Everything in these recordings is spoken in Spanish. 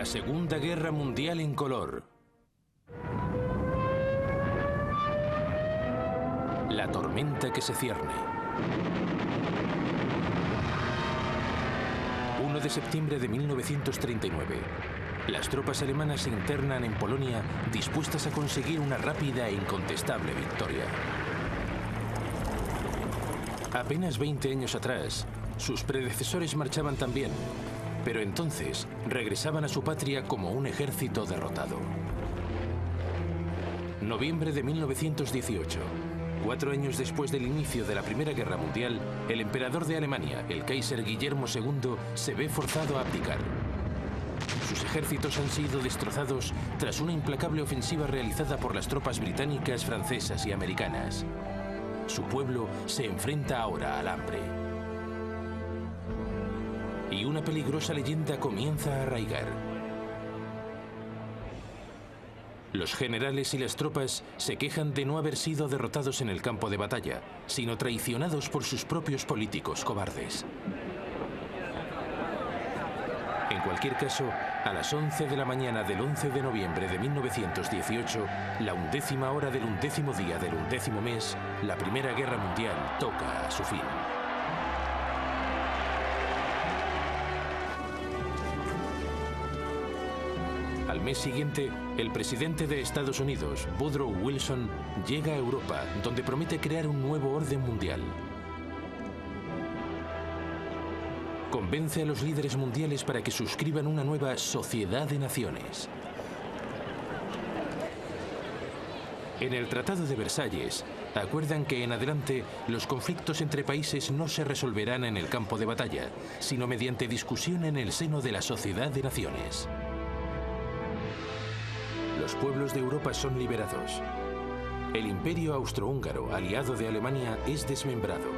La Segunda Guerra Mundial en color. La tormenta que se cierne. 1 de septiembre de 1939. Las tropas alemanas se internan en Polonia dispuestas a conseguir una rápida e incontestable victoria. Apenas 20 años atrás, sus predecesores marchaban también, pero entonces regresaban a su patria como un ejército derrotado. Noviembre de 1918. 4 años después del inicio de la Primera Guerra Mundial, el emperador de Alemania, el Kaiser Guillermo II, se ve forzado a abdicar. Sus ejércitos han sido destrozados tras una implacable ofensiva realizada por las tropas británicas, francesas y americanas. Su pueblo se enfrenta ahora al hambre. Y una peligrosa leyenda comienza a arraigar. Los generales y las tropas se quejan de no haber sido derrotados en el campo de batalla, sino traicionados por sus propios políticos cobardes. En cualquier caso, a las 11 de la mañana del 11 de noviembre de 1918, la 11ª hora del 11º día del 11º mes, la Primera Guerra Mundial toca a su fin. Al mes siguiente, el presidente de Estados Unidos, Woodrow Wilson, llega a Europa, donde promete crear un nuevo orden mundial. Convence a los líderes mundiales para que suscriban una nueva Sociedad de Naciones. En el Tratado de Versalles, acuerdan que en adelante los conflictos entre países no se resolverán en el campo de batalla, sino mediante discusión en el seno de la Sociedad de Naciones. Los pueblos de Europa son liberados. El Imperio Austrohúngaro, aliado de Alemania, es desmembrado.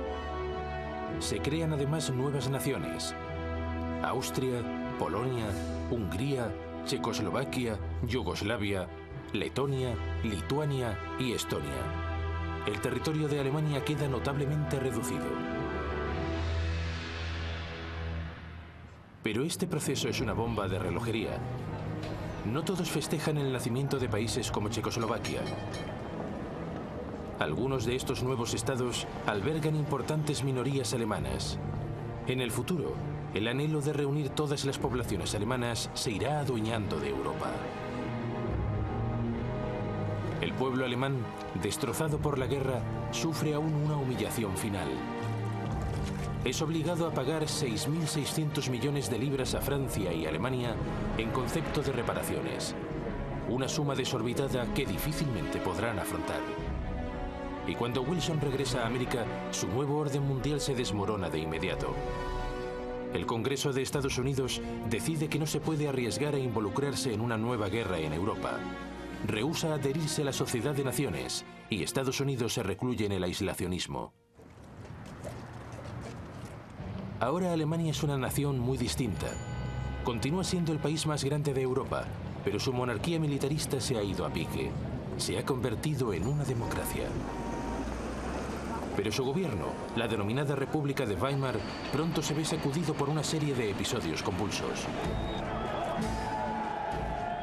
Se crean además nuevas naciones: Austria, Polonia, Hungría, Checoslovaquia, Yugoslavia, Letonia, Lituania y Estonia. El territorio de Alemania queda notablemente reducido. Pero este proceso es una bomba de relojería. No todos festejan el nacimiento de países como Checoslovaquia. Algunos de estos nuevos estados albergan importantes minorías alemanas. En el futuro, el anhelo de reunir todas las poblaciones alemanas se irá adueñando de Europa. El pueblo alemán, destrozado por la guerra, sufre aún una humillación final. Es obligado a pagar 6.600 millones de libras a Francia y Alemania en concepto de reparaciones. Una suma desorbitada que difícilmente podrán afrontar. Y cuando Wilson regresa a América, su nuevo orden mundial se desmorona de inmediato. El Congreso de Estados Unidos decide que no se puede arriesgar a involucrarse en una nueva guerra en Europa. Rehúsa adherirse a la Sociedad de Naciones y Estados Unidos se recluye en el aislacionismo. Ahora Alemania es una nación muy distinta. Continúa siendo el país más grande de Europa, pero su monarquía militarista se ha ido a pique. Se ha convertido en una democracia. Pero su gobierno, la denominada República de Weimar, pronto se ve sacudido por una serie de episodios convulsos.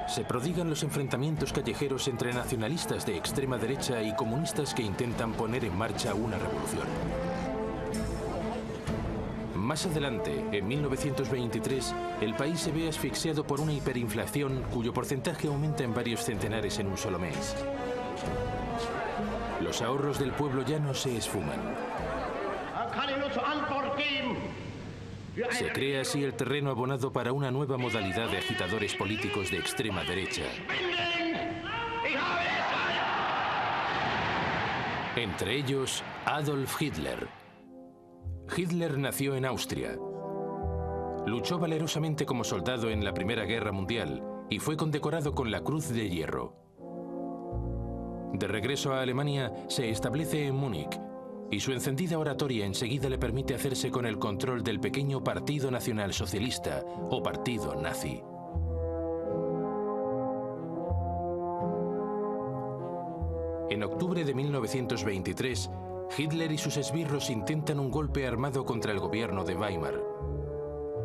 Se prodigan los enfrentamientos callejeros entre nacionalistas de extrema derecha y comunistas que intentan poner en marcha una revolución. Más adelante, en 1923, el país se ve asfixiado por una hiperinflación cuyo porcentaje aumenta en varios centenares en un solo mes. Los ahorros del pueblo llano se esfuman. Se crea así el terreno abonado para una nueva modalidad de agitadores políticos de extrema derecha. Entre ellos, Adolf Hitler. Hitler nació en Austria. Luchó valerosamente como soldado en la Primera Guerra Mundial y fue condecorado con la Cruz de Hierro. De regreso a Alemania, se establece en Múnich y su encendida oratoria enseguida le permite hacerse con el control del pequeño Partido Nacional Socialista o Partido Nazi. En octubre de 1923, Hitler y sus esbirros intentan un golpe armado contra el gobierno de Weimar.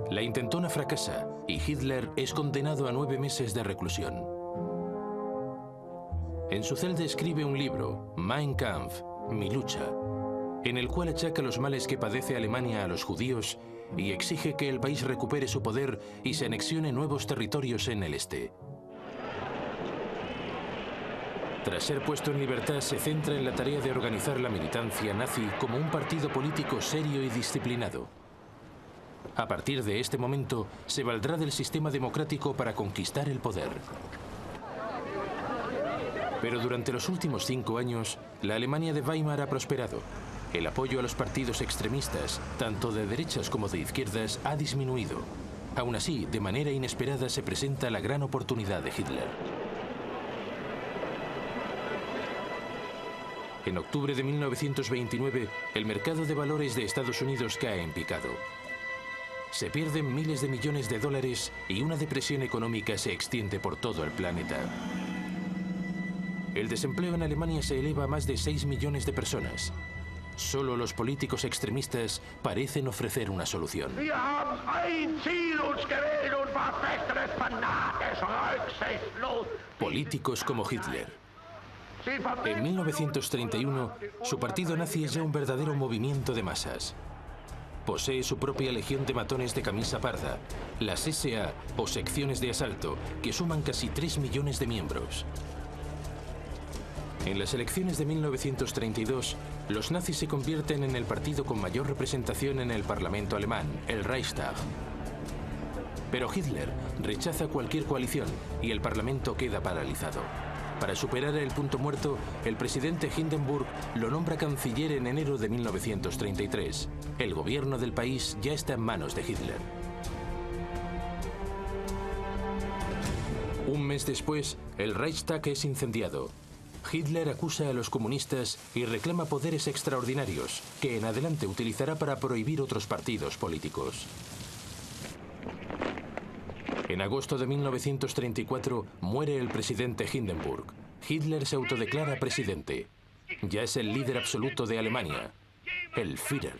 La intentona fracasa y Hitler es condenado a 9 meses de reclusión. En su celda escribe un libro, Mein Kampf, Mi lucha, en el cual achaca los males que padece Alemania a los judíos y exige que el país recupere su poder y se anexione nuevos territorios en el este. Tras ser puesto en libertad, se centra en la tarea de organizar la militancia nazi como un partido político serio y disciplinado. A partir de este momento, se valdrá del sistema democrático para conquistar el poder. Pero durante los últimos 5 años, la Alemania de Weimar ha prosperado. El apoyo a los partidos extremistas, tanto de derechas como de izquierdas, ha disminuido. Aún así, de manera inesperada se presenta la gran oportunidad de Hitler. En octubre de 1929, el mercado de valores de Estados Unidos cae en picado. Se pierden miles de millones de dólares y una depresión económica se extiende por todo el planeta. El desempleo en Alemania se eleva a más de 6 millones de personas. Solo los políticos extremistas parecen ofrecer una solución. Políticos como Hitler. En 1931, su partido nazi es ya un verdadero movimiento de masas. Posee su propia legión de matones de camisa parda, las SA o secciones de asalto, que suman casi 3 millones de miembros. En las elecciones de 1932, los nazis se convierten en el partido con mayor representación en el Parlamento alemán, el Reichstag. Pero Hitler rechaza cualquier coalición y el Parlamento queda paralizado. Para superar el punto muerto, el presidente Hindenburg lo nombra canciller en enero de 1933. El gobierno del país ya está en manos de Hitler. Un mes después, el Reichstag es incendiado. Hitler acusa a los comunistas y reclama poderes extraordinarios, que en adelante utilizará para prohibir otros partidos políticos. En agosto de 1934 muere el presidente Hindenburg. Hitler se autodeclara presidente. Ya es el líder absoluto de Alemania, el Führer.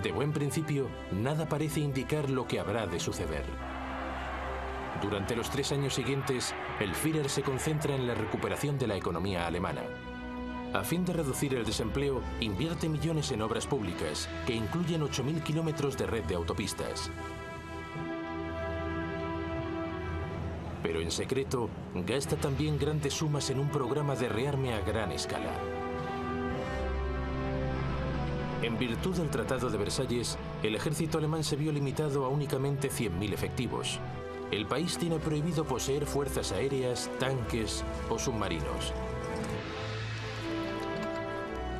De buen principio, nada parece indicar lo que habrá de suceder. Durante los 3 años siguientes, el Führer se concentra en la recuperación de la economía alemana. A fin de reducir el desempleo, invierte millones en obras públicas, que incluyen 8.000 kilómetros de red de autopistas. Pero en secreto, gasta también grandes sumas en un programa de rearme a gran escala. En virtud del Tratado de Versalles, el ejército alemán se vio limitado a únicamente 100.000 efectivos. El país tiene prohibido poseer fuerzas aéreas, tanques o submarinos.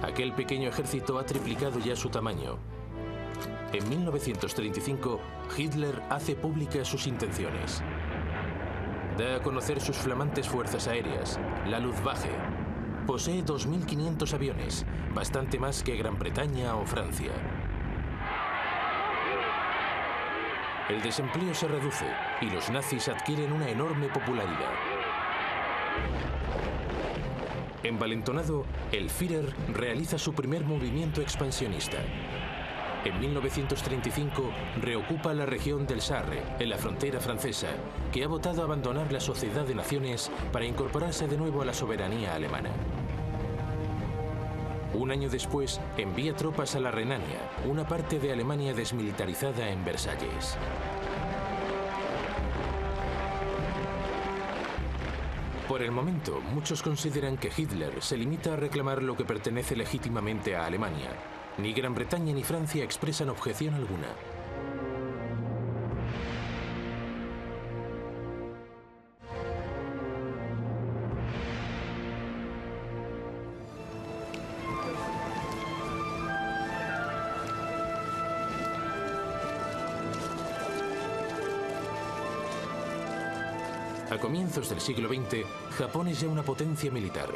Aquel pequeño ejército ha triplicado ya su tamaño. En 1935, Hitler hace públicas sus intenciones. Da a conocer sus flamantes fuerzas aéreas, la Luftwaffe. Posee 2.500 aviones, bastante más que Gran Bretaña o Francia. El desempleo se reduce y los nazis adquieren una enorme popularidad. Envalentonado, el Führer realiza su primer movimiento expansionista. En 1935 reocupa la región del Sarre, en la frontera francesa, que ha votado abandonar la Sociedad de Naciones para incorporarse de nuevo a la soberanía alemana. Un año después, envía tropas a la Renania, una parte de Alemania desmilitarizada en Versalles. Por el momento, muchos consideran que Hitler se limita a reclamar lo que pertenece legítimamente a Alemania. Ni Gran Bretaña ni Francia expresan objeción alguna. A comienzos del siglo XX, Japón es ya una potencia militar.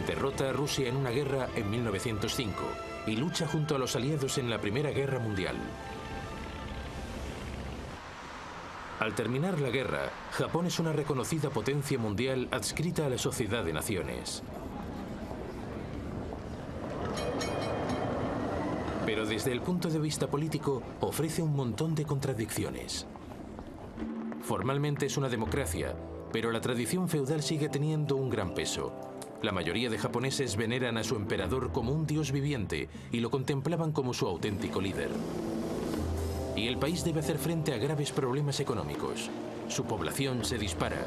Derrota a Rusia en una guerra en 1905 y lucha junto a los aliados en la Primera Guerra Mundial. Al terminar la guerra, Japón es una reconocida potencia mundial adscrita a la Sociedad de Naciones. Pero desde el punto de vista político, ofrece un montón de contradicciones. Formalmente es una democracia, pero la tradición feudal sigue teniendo un gran peso. La mayoría de japoneses veneran a su emperador como un dios viviente y lo contemplaban como su auténtico líder. Y el país debe hacer frente a graves problemas económicos. Su población se dispara.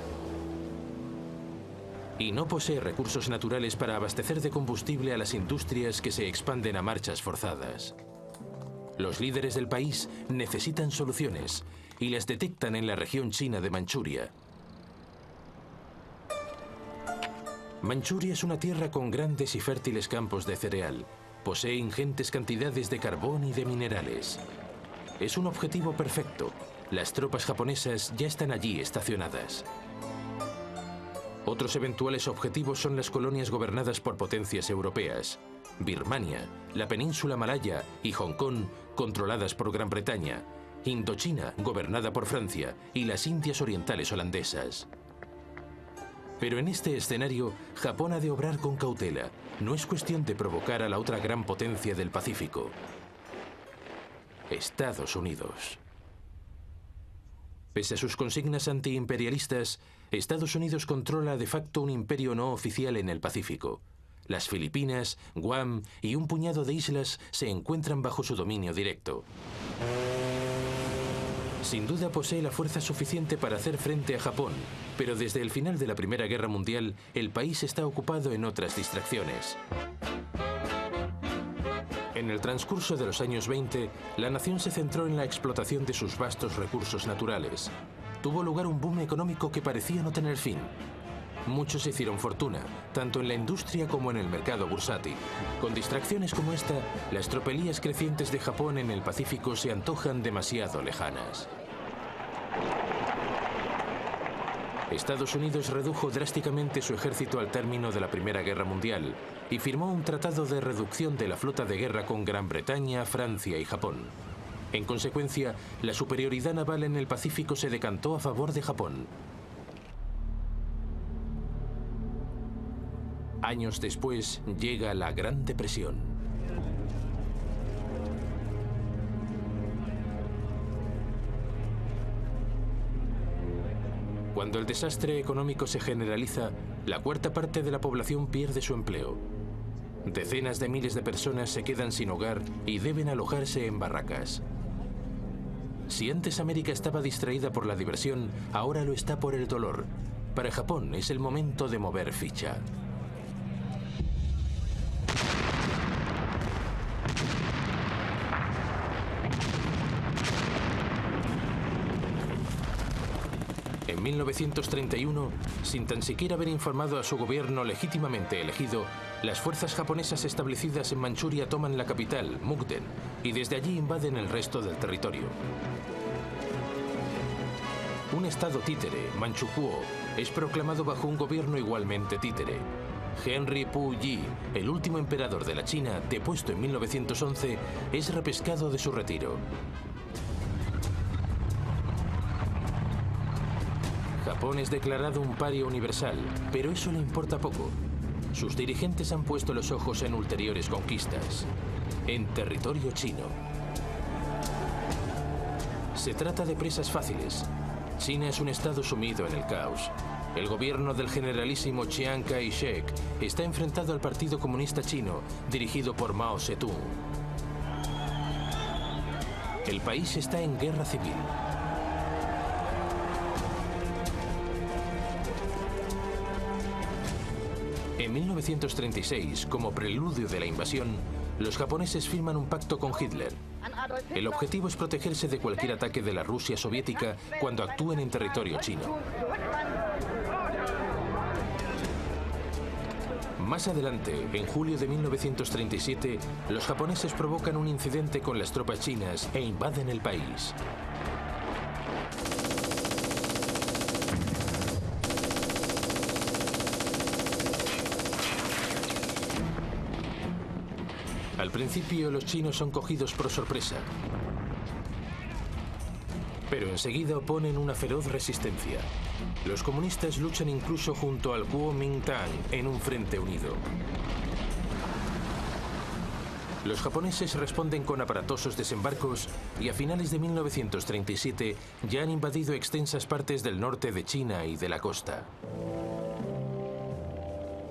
Y no posee recursos naturales para abastecer de combustible a las industrias que se expanden a marchas forzadas. Los líderes del país necesitan soluciones y las detectan en la región china de Manchuria. Manchuria es una tierra con grandes y fértiles campos de cereal. Posee ingentes cantidades de carbón y de minerales. Es un objetivo perfecto. Las tropas japonesas ya están allí estacionadas. Otros eventuales objetivos son las colonias gobernadas por potencias europeas. Birmania, la península malaya y Hong Kong, controladas por Gran Bretaña. Indochina, gobernada por Francia, y las Indias Orientales holandesas. Pero en este escenario, Japón ha de obrar con cautela. No es cuestión de provocar a la otra gran potencia del Pacífico: Estados Unidos. Pese a sus consignas antiimperialistas, Estados Unidos controla de facto un imperio no oficial en el Pacífico. Las Filipinas, Guam y un puñado de islas se encuentran bajo su dominio directo. Sin duda posee la fuerza suficiente para hacer frente a Japón, pero desde el final de la Primera Guerra Mundial, el país está ocupado en otras distracciones. En el transcurso de los años 20, la nación se centró en la explotación de sus vastos recursos naturales. Tuvo lugar un boom económico que parecía no tener fin. Muchos hicieron fortuna, tanto en la industria como en el mercado bursátil. Con distracciones como esta, las tropelías crecientes de Japón en el Pacífico se antojan demasiado lejanas. Estados Unidos redujo drásticamente su ejército al término de la Primera Guerra Mundial y firmó un tratado de reducción de la flota de guerra con Gran Bretaña, Francia y Japón. En consecuencia, la superioridad naval en el Pacífico se decantó a favor de Japón. Años después, llega la Gran Depresión. Cuando el desastre económico se generaliza, la cuarta parte de la población pierde su empleo. Decenas de miles de personas se quedan sin hogar y deben alojarse en barracas. Si antes América estaba distraída por la diversión, ahora lo está por el dolor. Para Japón es el momento de mover ficha. En 1931, sin tan siquiera haber informado a su gobierno legítimamente elegido, las fuerzas japonesas establecidas en Manchuria toman la capital, Mukden, y desde allí invaden el resto del territorio. Un estado títere, Manchukuo, es proclamado bajo un gobierno igualmente títere. Henry Puyi, el último emperador de la China, depuesto en 1911, es repescado de su retiro. Japón es declarado un paria universal, pero eso le importa poco. Sus dirigentes han puesto los ojos en ulteriores conquistas, en territorio chino. Se trata de presas fáciles. China es un estado sumido en el caos. El gobierno del generalísimo Chiang Kai-shek está enfrentado al Partido Comunista Chino, dirigido por Mao Zedong. El país está en guerra civil. En 1936, como preludio de la invasión, los japoneses firman un pacto con Hitler. El objetivo es protegerse de cualquier ataque de la Rusia soviética cuando actúen en territorio chino. Más adelante, en julio de 1937, los japoneses provocan un incidente con las tropas chinas e invaden el país. Al principio, los chinos son cogidos por sorpresa. Pero enseguida oponen una feroz resistencia. Los comunistas luchan incluso junto al Kuomintang en un frente unido. Los japoneses responden con aparatosos desembarcos y a finales de 1937 ya han invadido extensas partes del norte de China y de la costa.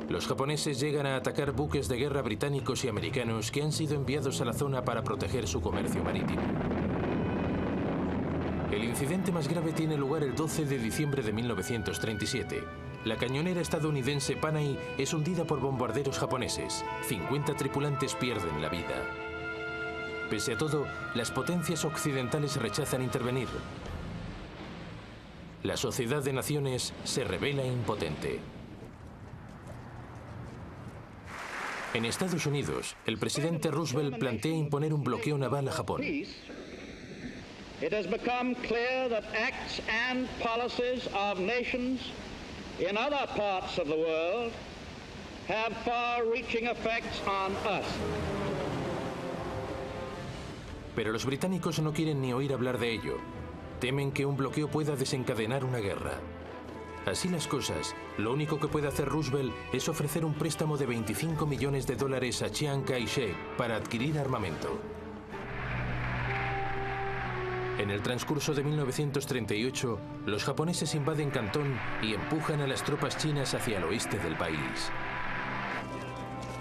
Los japoneses llegan a atacar buques de guerra británicos y americanos que han sido enviados a la zona para proteger su comercio marítimo. El incidente más grave tiene lugar el 12 de diciembre de 1937. La cañonera estadounidense Panay es hundida por bombarderos japoneses. 50 tripulantes pierden la vida. Pese a todo, las potencias occidentales rechazan intervenir. La Sociedad de Naciones se revela impotente. En Estados Unidos, el presidente Roosevelt plantea imponer un bloqueo naval a Japón. It has become clear that acts and policies of nations in other parts of the world have far-reaching effects on us. Pero los británicos no quieren ni oír hablar de ello. Temen que un bloqueo pueda desencadenar una guerra. Así las cosas, lo único que puede hacer Roosevelt es ofrecer un préstamo de $25 millones a Chiang Kai-shek para adquirir armamento. En el transcurso de 1938, los japoneses invaden Cantón y empujan a las tropas chinas hacia el oeste del país.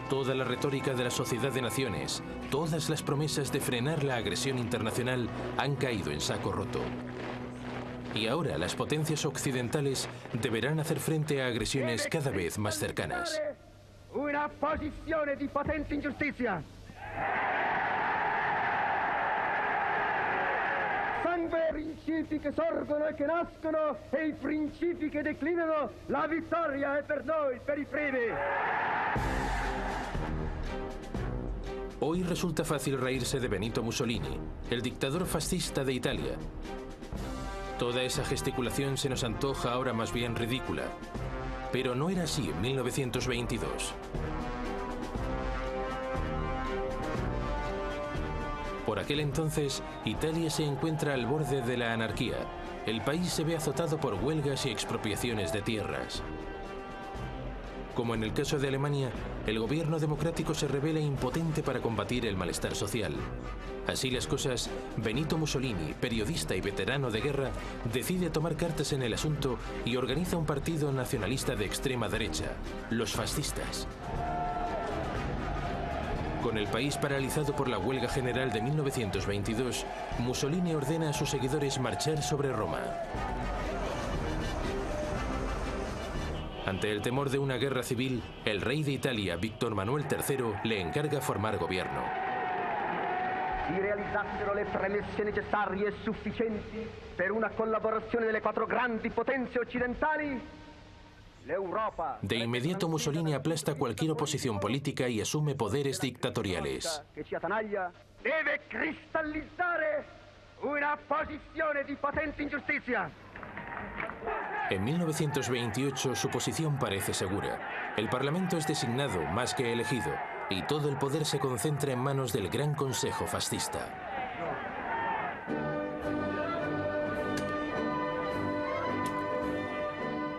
Toda la retórica de la Sociedad de Naciones, todas las promesas de frenar la agresión internacional han caído en saco roto. Y ahora las potencias occidentales deberán hacer frente a agresiones cada vez más cercanas. Una posizione di potente ingiustizia. Salve i principi che sorgono e che nascono e i principi che declinano, la vittoria è per noi, per i primi. Hoy resulta fácil reírse de Benito Mussolini, el dictador fascista de Italia. Toda esa gesticulación se nos antoja ahora más bien ridícula. Pero no era así en 1922. Por aquel entonces, Italia se encuentra al borde de la anarquía. El país se ve azotado por huelgas y expropiaciones de tierras. Como en el caso de Alemania, el gobierno democrático se revela impotente para combatir el malestar social. Así las cosas, Benito Mussolini, periodista y veterano de guerra, decide tomar cartas en el asunto y organiza un partido nacionalista de extrema derecha, los fascistas. Con el país paralizado por la huelga general de 1922, Mussolini ordena a sus seguidores marchar sobre Roma. Ante el temor de una guerra civil, el rey de Italia, Víctor Manuel III, le encarga formar gobierno. Si realizzassero le premesse necessarie e sufficienti per una collaborazione delle quattro grandi potenze occidentali, l'Europa... De inmediato Mussolini aplasta cualquier oposición política y asume poderes dictatoriales. ...che ci attanaglia deve cristallizzare una posizione di potente ingiustizia. En 1928 su posición parece segura. El Parlamento es designado más que elegido y todo el poder se concentra en manos del Gran Consejo Fascista.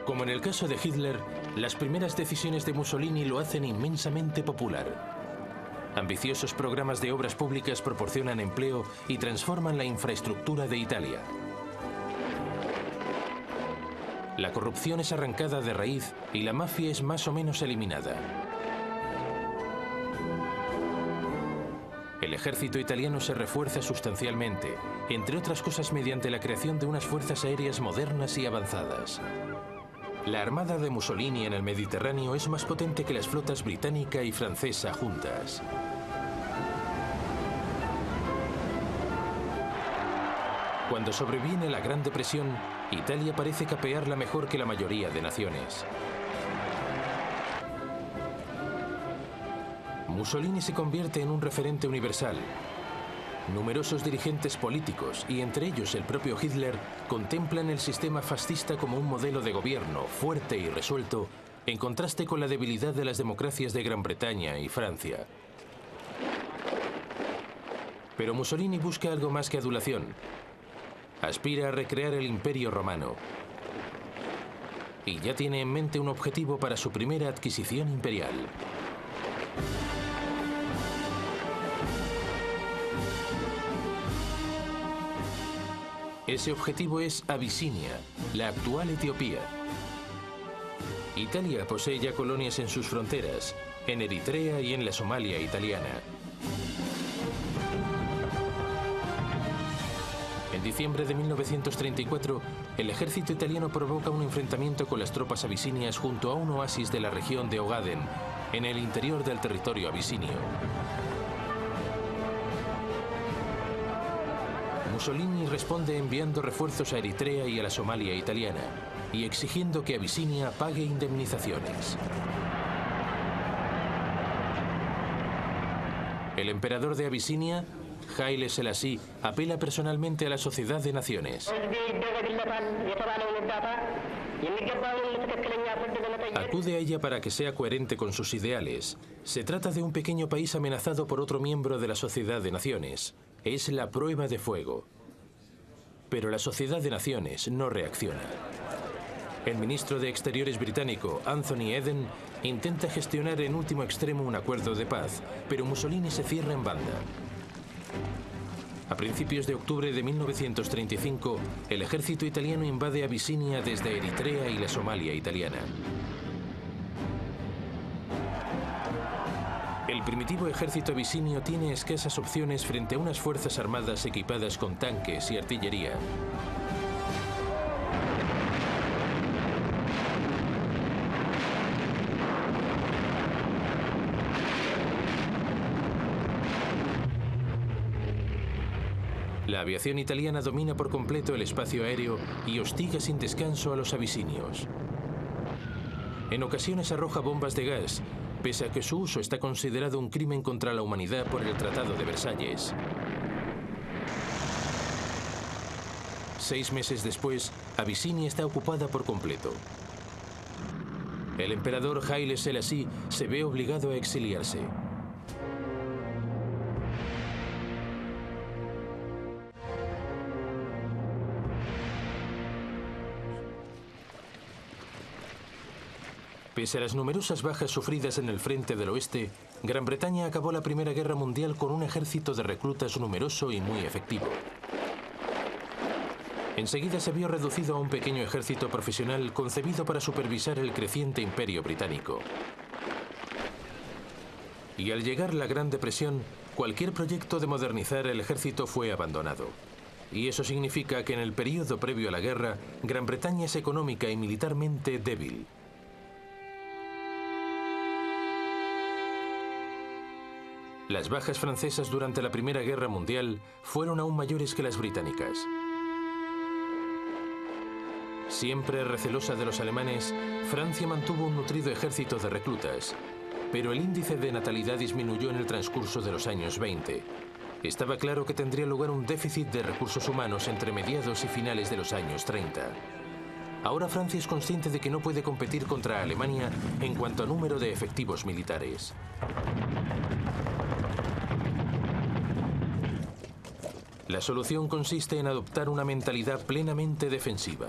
Como en el caso de Hitler, las primeras decisiones de Mussolini lo hacen inmensamente popular. Ambiciosos programas de obras públicas proporcionan empleo y transforman la infraestructura de Italia. La corrupción es arrancada de raíz y la mafia es más o menos eliminada. El ejército italiano se refuerza sustancialmente, entre otras cosas mediante la creación de unas fuerzas aéreas modernas y avanzadas. La armada de Mussolini en el Mediterráneo es más potente que las flotas británica y francesa juntas. Cuando sobreviene la Gran Depresión, Italia parece capearla mejor que la mayoría de naciones. Mussolini se convierte en un referente universal. Numerosos dirigentes políticos, y entre ellos el propio Hitler, contemplan el sistema fascista como un modelo de gobierno fuerte y resuelto, en contraste con la debilidad de las democracias de Gran Bretaña y Francia. Pero Mussolini busca algo más que adulación. Aspira a recrear el Imperio Romano. Y ya tiene en mente un objetivo para su primera adquisición imperial. Ese objetivo es Abisinia, la actual Etiopía. Italia posee ya colonias en sus fronteras, en Eritrea y en la Somalia italiana. En diciembre de 1934, el ejército italiano provoca un enfrentamiento con las tropas abisinias junto a un oasis de la región de Ogaden, en el interior del territorio abisinio. Mussolini responde enviando refuerzos a Eritrea y a la Somalia italiana, y exigiendo que Abisinia pague indemnizaciones. El emperador de Abisinia, Haile Selassie, apela personalmente a la Sociedad de Naciones. Acude a ella para que sea coherente con sus ideales. Se trata de un pequeño país amenazado por otro miembro de la Sociedad de Naciones. Es la prueba de fuego. Pero la Sociedad de Naciones no reacciona. El ministro de Exteriores británico, Anthony Eden, intenta gestionar en último extremo un acuerdo de paz, pero Mussolini se cierra en banda. A principios de octubre de 1935, el ejército italiano invade Abisinia desde Eritrea y la Somalia italiana. El primitivo ejército abisinio tiene escasas opciones frente a unas fuerzas armadas equipadas con tanques y artillería. La aviación italiana domina por completo el espacio aéreo y hostiga sin descanso a los abisinios. En ocasiones arroja bombas de gas, pese a que su uso está considerado un crimen contra la humanidad por el Tratado de Versalles. 6 meses después, Abisinia está ocupada por completo. El emperador Haile Selassie se ve obligado a exiliarse. Pese a las numerosas bajas sufridas en el frente del oeste, Gran Bretaña acabó la Primera Guerra Mundial con un ejército de reclutas numeroso y muy efectivo. Enseguida se vio reducido a un pequeño ejército profesional concebido para supervisar el creciente imperio británico. Y al llegar la Gran Depresión, cualquier proyecto de modernizar el ejército fue abandonado. Y eso significa que en el período previo a la guerra, Gran Bretaña es económica y militarmente débil. Las bajas francesas durante la Primera Guerra Mundial fueron aún mayores que las británicas. Siempre recelosa de los alemanes, Francia mantuvo un nutrido ejército de reclutas, pero el índice de natalidad disminuyó en el transcurso de los años 20. Estaba claro que tendría lugar un déficit de recursos humanos entre mediados y finales de los años 30. Ahora Francia es consciente de que no puede competir contra Alemania en cuanto a número de efectivos militares. La solución consiste en adoptar una mentalidad plenamente defensiva.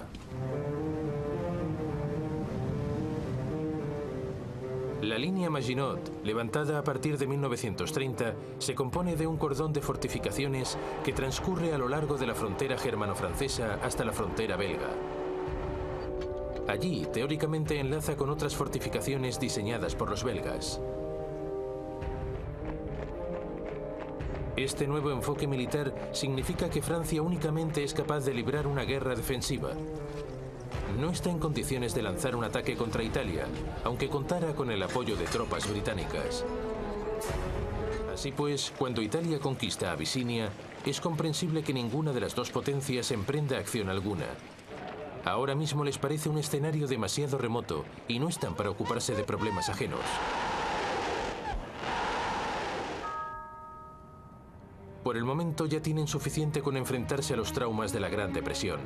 La línea Maginot, levantada a partir de 1930, se compone de un cordón de fortificaciones que transcurre a lo largo de la frontera germano-francesa hasta la frontera belga. Allí, teóricamente, enlaza con otras fortificaciones diseñadas por los belgas. Este nuevo enfoque militar significa que Francia únicamente es capaz de librar una guerra defensiva. No está en condiciones de lanzar un ataque contra Italia, aunque contara con el apoyo de tropas británicas. Así pues, cuando Italia conquista Abisinia, es comprensible que ninguna de las dos potencias emprenda acción alguna. Ahora mismo les parece un escenario demasiado remoto y no están para ocuparse de problemas ajenos. Por el momento ya tienen suficiente con enfrentarse a los traumas de la Gran Depresión.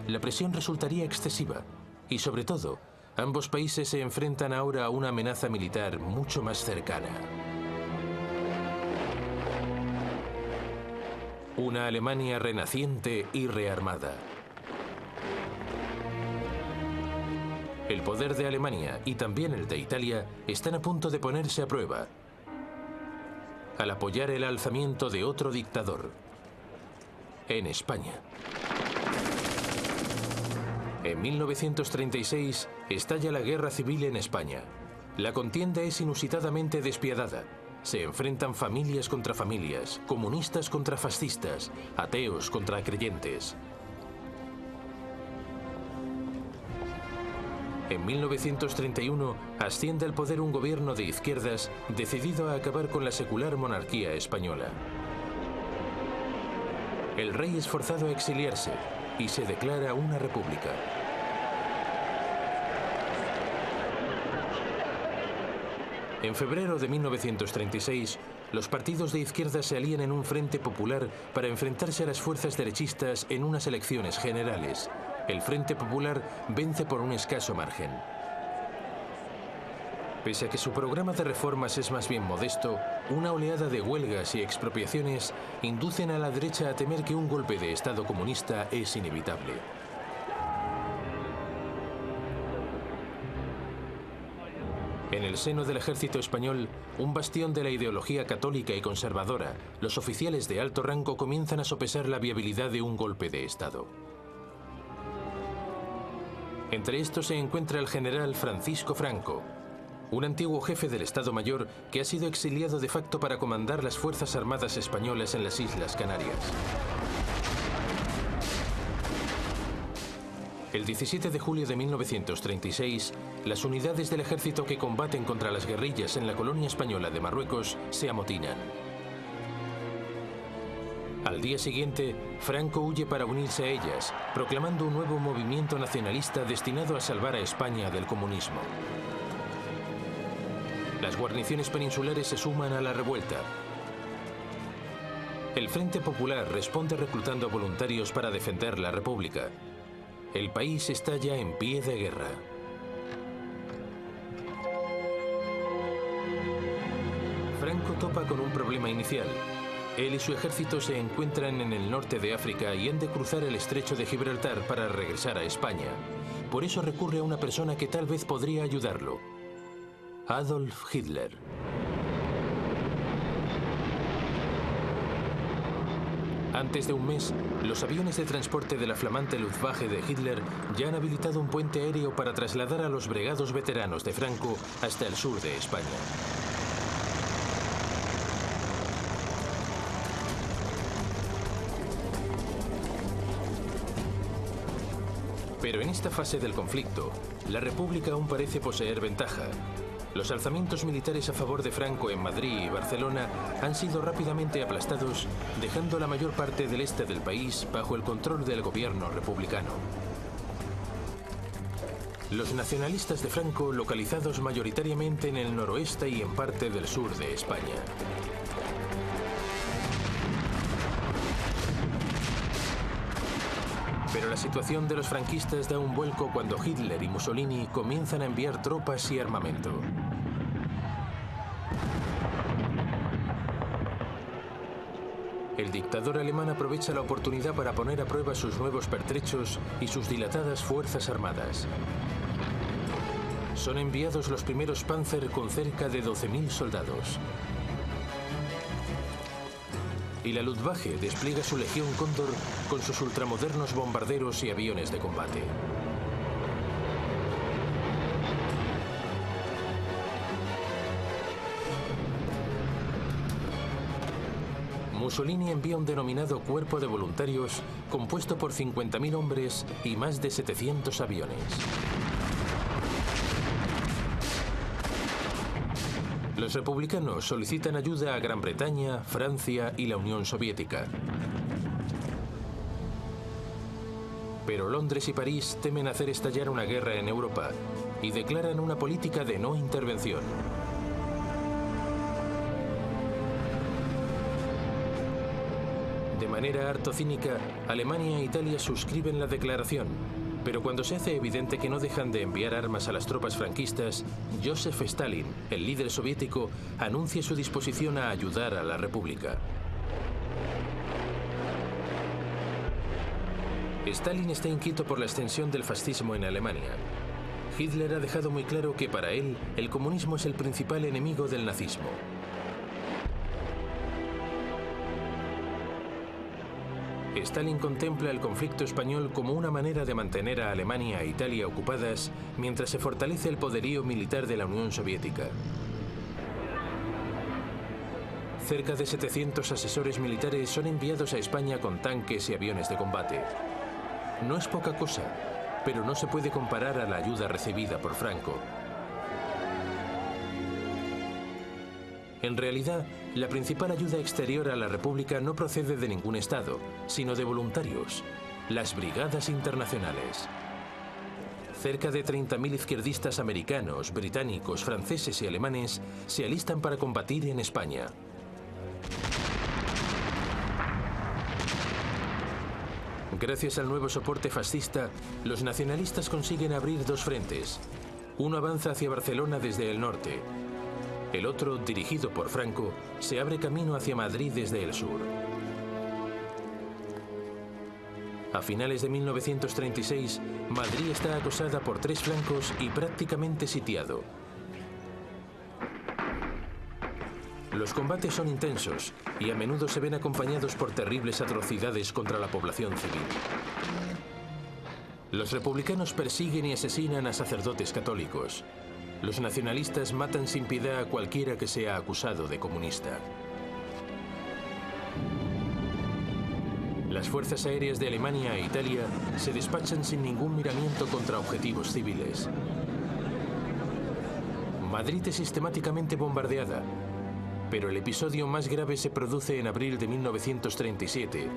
La presión resultaría excesiva y, sobre todo, ambos países se enfrentan ahora a una amenaza militar mucho más cercana. Una Alemania renaciente y rearmada. El poder de Alemania y también el de Italia están a punto de ponerse a prueba al apoyar el alzamiento de otro dictador en España. En 1936 estalla la guerra civil en España. La contienda es inusitadamente despiadada. Se enfrentan familias contra familias, comunistas contra fascistas, ateos contra creyentes. En 1931 asciende al poder un gobierno de izquierdas decidido a acabar con la secular monarquía española. El rey es forzado a exiliarse y se declara una república. En febrero de 1936, los partidos de izquierda se alían en un frente popular para enfrentarse a las fuerzas derechistas en unas elecciones generales. El Frente Popular vence por un escaso margen. Pese a que su programa de reformas es más bien modesto, una oleada de huelgas y expropiaciones inducen a la derecha a temer que un golpe de Estado comunista es inevitable. En el seno del ejército español, un bastión de la ideología católica y conservadora, los oficiales de alto rango comienzan a sopesar la viabilidad de un golpe de Estado. Entre estos se encuentra el general Francisco Franco, un antiguo jefe del Estado Mayor que ha sido exiliado de facto para comandar las Fuerzas Armadas españolas en las Islas Canarias. El 17 de julio de 1936, las unidades del ejército que combaten contra las guerrillas en la colonia española de Marruecos se amotinan. Al día siguiente, Franco huye para unirse a ellas, proclamando un nuevo movimiento nacionalista destinado a salvar a España del comunismo. Las guarniciones peninsulares se suman a la revuelta. El Frente Popular responde reclutando voluntarios para defender la República. El país está ya en pie de guerra. Franco topa con un problema inicial. Él y su ejército se encuentran en el norte de África y han de cruzar el estrecho de Gibraltar para regresar a España. Por eso recurre a una persona que tal vez podría ayudarlo: Adolf Hitler. Antes de un mes, los aviones de transporte de la flamante Luftwaffe de Hitler ya han habilitado un puente aéreo para trasladar a los bregados veteranos de Franco hasta el sur de España. Pero en esta fase del conflicto, la República aún parece poseer ventaja. Los alzamientos militares a favor de Franco en Madrid y Barcelona han sido rápidamente aplastados, dejando la mayor parte del este del país bajo el control del gobierno republicano. Los nacionalistas de Franco, localizados mayoritariamente en el noroeste y en parte del sur de España. Pero la situación de los franquistas da un vuelco cuando Hitler y Mussolini comienzan a enviar tropas y armamento. El dictador alemán aprovecha la oportunidad para poner a prueba sus nuevos pertrechos y sus dilatadas fuerzas armadas. Son enviados los primeros Panzer con cerca de 12.000 soldados. Y la Luftwaffe despliega su Legión Cóndor con sus ultramodernos bombarderos y aviones de combate. Mussolini envía un denominado Cuerpo de Voluntarios compuesto por 50.000 hombres y más de 700 aviones. Los republicanos solicitan ayuda a Gran Bretaña, Francia y la Unión Soviética. Pero Londres y París temen hacer estallar una guerra en Europa y declaran una política de no intervención. De manera harto cínica, Alemania e Italia suscriben la declaración, pero cuando se hace evidente que no dejan de enviar armas a las tropas franquistas, Joseph Stalin, el líder soviético, anuncia su disposición a ayudar a la República. Stalin está inquieto por la extensión del fascismo en Alemania. Hitler ha dejado muy claro que para él el comunismo es el principal enemigo del nazismo. Stalin contempla el conflicto español como una manera de mantener a Alemania e Italia ocupadas mientras se fortalece el poderío militar de la Unión Soviética. Cerca de 700 asesores militares son enviados a España con tanques y aviones de combate. No es poca cosa, pero no se puede comparar a la ayuda recibida por Franco. En realidad, la principal ayuda exterior a la República no procede de ningún Estado, sino de voluntarios, las Brigadas Internacionales. Cerca de 30.000 izquierdistas americanos, británicos, franceses y alemanes se alistan para combatir en España. Gracias al nuevo soporte fascista, los nacionalistas consiguen abrir dos frentes. Uno avanza hacia Barcelona desde el norte. El otro, dirigido por Franco, se abre camino hacia Madrid desde el sur. A finales de 1936, Madrid está acosada por tres flancos y prácticamente sitiado. Los combates son intensos y a menudo se ven acompañados por terribles atrocidades contra la población civil. Los republicanos persiguen y asesinan a sacerdotes católicos. Los nacionalistas matan sin piedad a cualquiera que sea acusado de comunista. Las fuerzas aéreas de Alemania e Italia se despachan sin ningún miramiento contra objetivos civiles. Madrid es sistemáticamente bombardeada, pero el episodio más grave se produce en abril de 1937,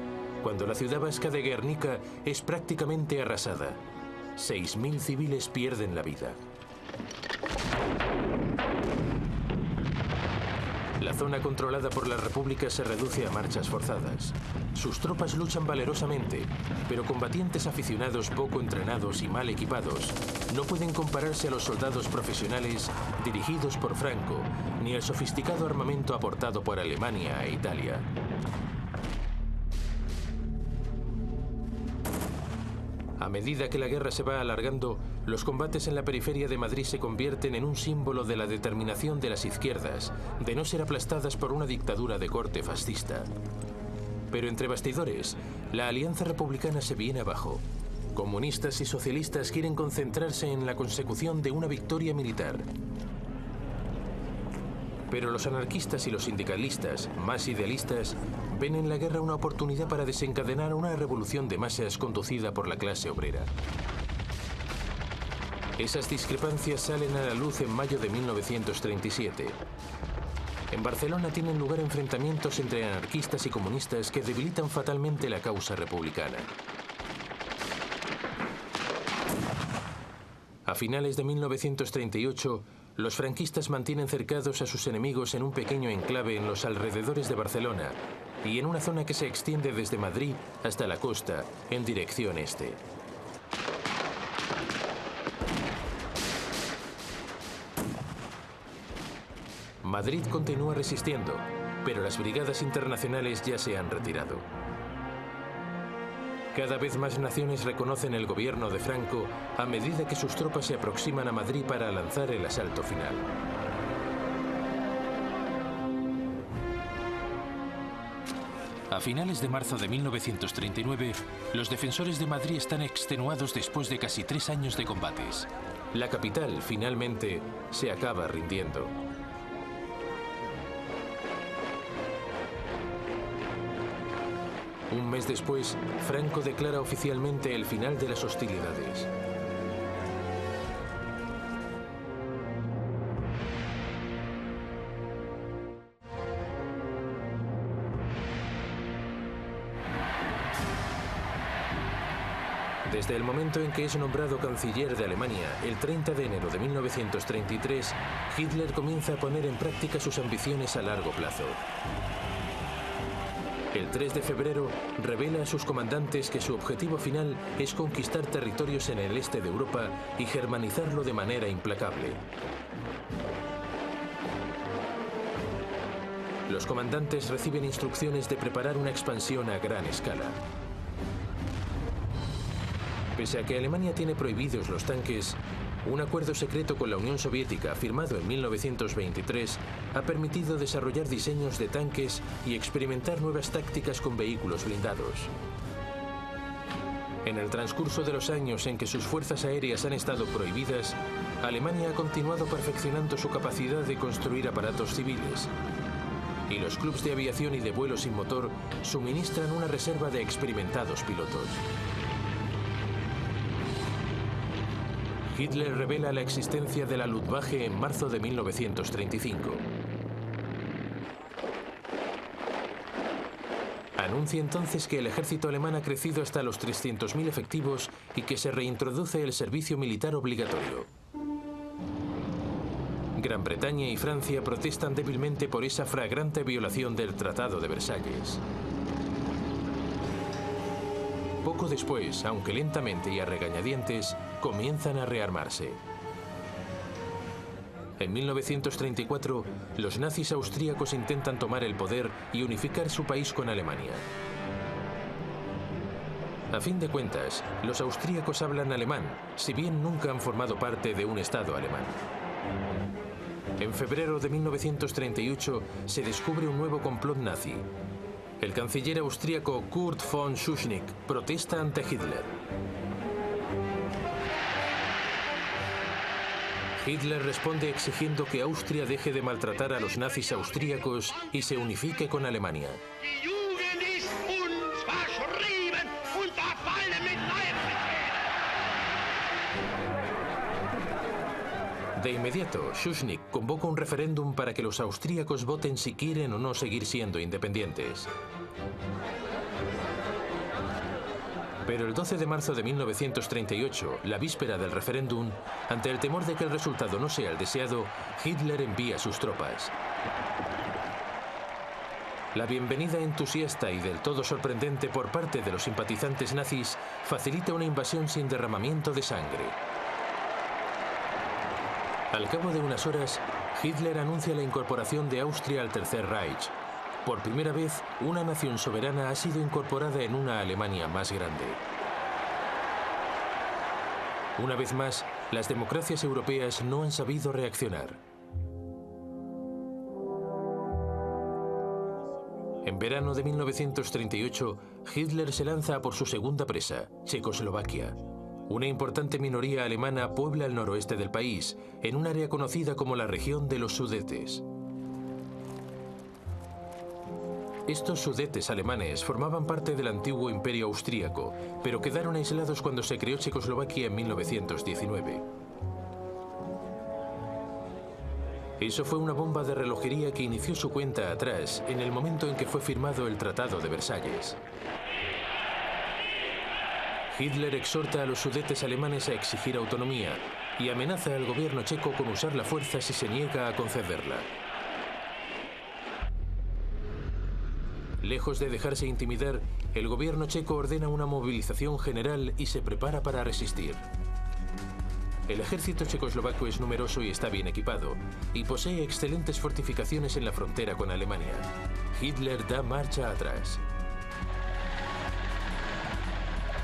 cuando la ciudad vasca de Guernica es prácticamente arrasada. 6.000 civiles pierden la vida. La zona controlada por la República se reduce a marchas forzadas. Sus tropas luchan valerosamente, pero combatientes aficionados poco entrenados y mal equipados no pueden compararse a los soldados profesionales dirigidos por Franco, ni al sofisticado armamento aportado por Alemania e Italia. A medida que la guerra se va alargando, los combates en la periferia de Madrid se convierten en un símbolo de la determinación de las izquierdas de no ser aplastadas por una dictadura de corte fascista. Pero entre bastidores, la alianza republicana se viene abajo. Comunistas y socialistas quieren concentrarse en la consecución de una victoria militar. Pero los anarquistas y los sindicalistas, más idealistas, ven en la guerra una oportunidad para desencadenar una revolución de masas conducida por la clase obrera. Esas discrepancias salen a la luz en mayo de 1937. En Barcelona tienen lugar enfrentamientos entre anarquistas y comunistas que debilitan fatalmente la causa republicana. A finales de 1938, los franquistas mantienen cercados a sus enemigos en un pequeño enclave en los alrededores de Barcelona y en una zona que se extiende desde Madrid hasta la costa, en dirección este. Madrid continúa resistiendo, pero las brigadas internacionales ya se han retirado. Cada vez más naciones reconocen el gobierno de Franco a medida que sus tropas se aproximan a Madrid para lanzar el asalto final. A finales de marzo de 1939, los defensores de Madrid están extenuados después de casi 3 años de combates. La capital, finalmente, se acaba rindiendo. Un mes después, Franco declara oficialmente el final de las hostilidades. Desde el momento en que es nombrado canciller de Alemania, el 30 de enero de 1933, Hitler comienza a poner en práctica sus ambiciones a largo plazo. El 3 de febrero revela a sus comandantes que su objetivo final es conquistar territorios en el este de Europa y germanizarlo de manera implacable. Los comandantes reciben instrucciones de preparar una expansión a gran escala. Pese a que Alemania tiene prohibidos los tanques, un acuerdo secreto con la Unión Soviética, firmado en 1923, ha permitido desarrollar diseños de tanques y experimentar nuevas tácticas con vehículos blindados. En el transcurso de los años en que sus fuerzas aéreas han estado prohibidas, Alemania ha continuado perfeccionando su capacidad de construir aparatos civiles. Y los clubes de aviación y de vuelo sin motor suministran una reserva de experimentados pilotos. Hitler revela la existencia de la Luftwaffe en marzo de 1935. Anuncia entonces que el ejército alemán ha crecido hasta los 300.000 efectivos y que se reintroduce el servicio militar obligatorio. Gran Bretaña y Francia protestan débilmente por esa flagrante violación del Tratado de Versalles. Poco después, aunque lentamente y a regañadientes, comienzan a rearmarse. En 1934, los nazis austríacos intentan tomar el poder y unificar su país con Alemania. A fin de cuentas, los austríacos hablan alemán, si bien nunca han formado parte de un Estado alemán. En febrero de 1938 se descubre un nuevo complot nazi. El canciller austríaco Kurt von Schuschnigg protesta ante Hitler. Hitler responde exigiendo que Austria deje de maltratar a los nazis austríacos y se unifique con Alemania. De inmediato, Schuschnigg convoca un referéndum para que los austríacos voten si quieren o no seguir siendo independientes. Pero el 12 de marzo de 1938, la víspera del referéndum, ante el temor de que el resultado no sea el deseado, Hitler envía sus tropas. La bienvenida entusiasta y del todo sorprendente por parte de los simpatizantes nazis facilita una invasión sin derramamiento de sangre. Al cabo de unas horas, Hitler anuncia la incorporación de Austria al Tercer Reich. Por primera vez, una nación soberana ha sido incorporada en una Alemania más grande. Una vez más, las democracias europeas no han sabido reaccionar. En verano de 1938, Hitler se lanza a por su segunda presa, Checoslovaquia. Una importante minoría alemana puebla el noroeste del país, en un área conocida como la región de los Sudetes. Estos Sudetes alemanes formaban parte del antiguo imperio austríaco, pero quedaron aislados cuando se creó Checoslovaquia en 1919. Eso fue una bomba de relojería que inició su cuenta atrás en el momento en que fue firmado el Tratado de Versalles. Hitler exhorta a los Sudetes alemanes a exigir autonomía y amenaza al gobierno checo con usar la fuerza si se niega a concederla. Lejos de dejarse intimidar, el gobierno checo ordena una movilización general y se prepara para resistir. El ejército checoslovaco es numeroso y está bien equipado, y posee excelentes fortificaciones en la frontera con Alemania. Hitler da marcha atrás.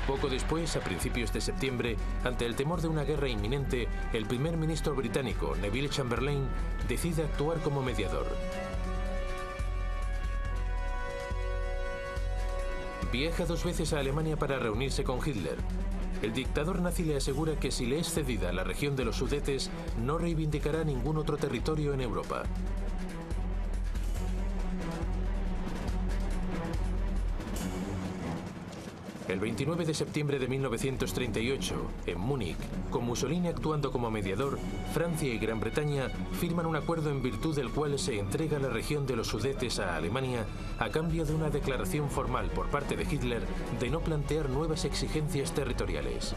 Poco después, a principios de septiembre, ante el temor de una guerra inminente, el primer ministro británico, Neville Chamberlain, decide actuar como mediador. Viaja 2 veces a Alemania para reunirse con Hitler. El dictador nazi le asegura que si le es cedida la región de los Sudetes, no reivindicará ningún otro territorio en Europa. El 29 de septiembre de 1938, en Múnich, con Mussolini actuando como mediador, Francia y Gran Bretaña firman un acuerdo en virtud del cual se entrega la región de los Sudetes a Alemania a cambio de una declaración formal por parte de Hitler de no plantear nuevas exigencias territoriales.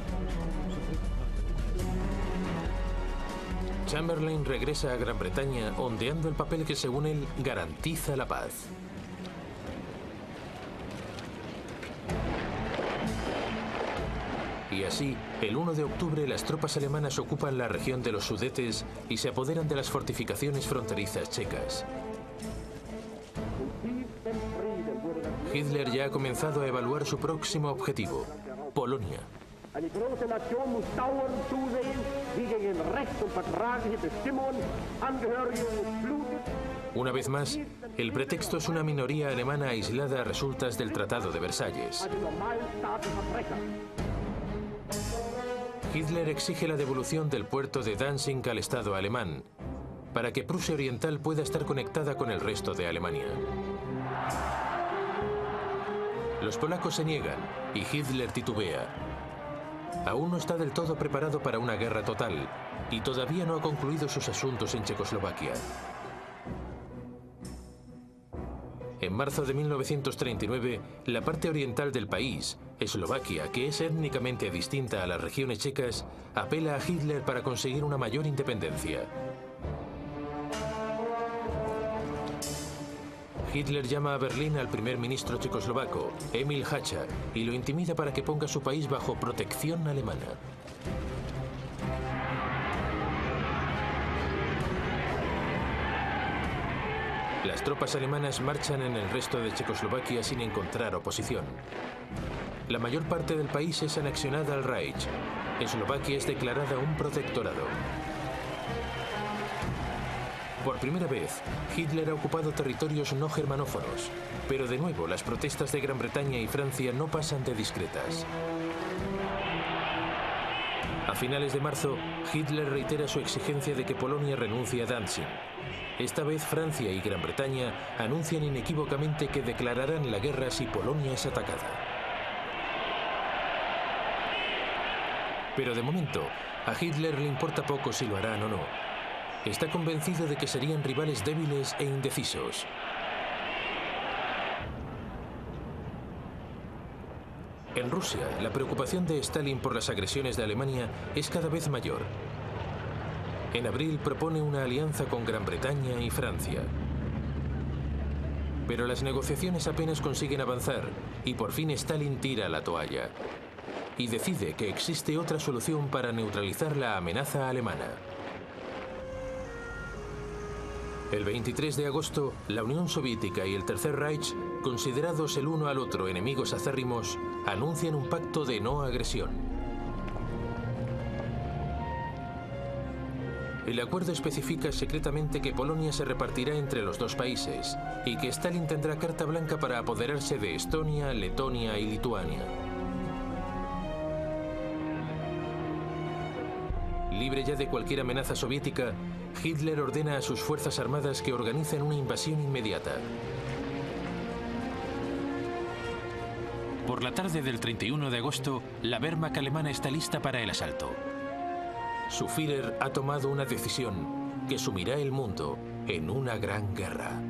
Chamberlain regresa a Gran Bretaña ondeando el papel que, según él, garantiza la paz. Y así, el 1 de octubre las tropas alemanas ocupan la región de los Sudetes y se apoderan de las fortificaciones fronterizas checas. Hitler ya ha comenzado a evaluar su próximo objetivo, Polonia. Eine große Nation muss dauernd zusehen, wie gegen Recht und vertragliche Bestimmungen Angehörige ihres Blutes. Una vez más, el pretexto es una minoría alemana aislada a resultas del Tratado de Versalles. Hitler exige la devolución del puerto de Danzig al Estado alemán, para que Prusia Oriental pueda estar conectada con el resto de Alemania. Los polacos se niegan y Hitler titubea. Aún no está del todo preparado para una guerra total y todavía no ha concluido sus asuntos en Checoslovaquia. En marzo de 1939, la parte oriental del país, Eslovaquia, que es étnicamente distinta a las regiones checas, apela a Hitler para conseguir una mayor independencia. Hitler llama a Berlín al primer ministro checoslovaco, Emil Hácha, y lo intimida para que ponga su país bajo protección alemana. Las tropas alemanas marchan en el resto de Checoslovaquia sin encontrar oposición. La mayor parte del país es anexionada al Reich. Eslovaquia es declarada un protectorado. Por primera vez, Hitler ha ocupado territorios no germanófonos, pero de nuevo las protestas de Gran Bretaña y Francia no pasan de discretas. A finales de marzo, Hitler reitera su exigencia de que Polonia renuncie a Danzig. Esta vez Francia y Gran Bretaña anuncian inequívocamente que declararán la guerra si Polonia es atacada. Pero de momento, a Hitler le importa poco si lo harán o no. Está convencido de que serían rivales débiles e indecisos. En Rusia, la preocupación de Stalin por las agresiones de Alemania es cada vez mayor. En abril propone una alianza con Gran Bretaña y Francia. Pero las negociaciones apenas consiguen avanzar y por fin Stalin tira la toalla y decide que existe otra solución para neutralizar la amenaza alemana. El 23 de agosto, la Unión Soviética y el Tercer Reich, considerados el uno al otro enemigos acérrimos, anuncian un pacto de no agresión. El acuerdo especifica secretamente que Polonia se repartirá entre los dos países y que Stalin tendrá carta blanca para apoderarse de Estonia, Letonia y Lituania. Libre ya de cualquier amenaza soviética, Hitler ordena a sus fuerzas armadas que organicen una invasión inmediata. Por la tarde del 31 de agosto, la Wehrmacht alemana está lista para el asalto. Su Führer ha tomado una decisión que sumirá el mundo en una gran guerra.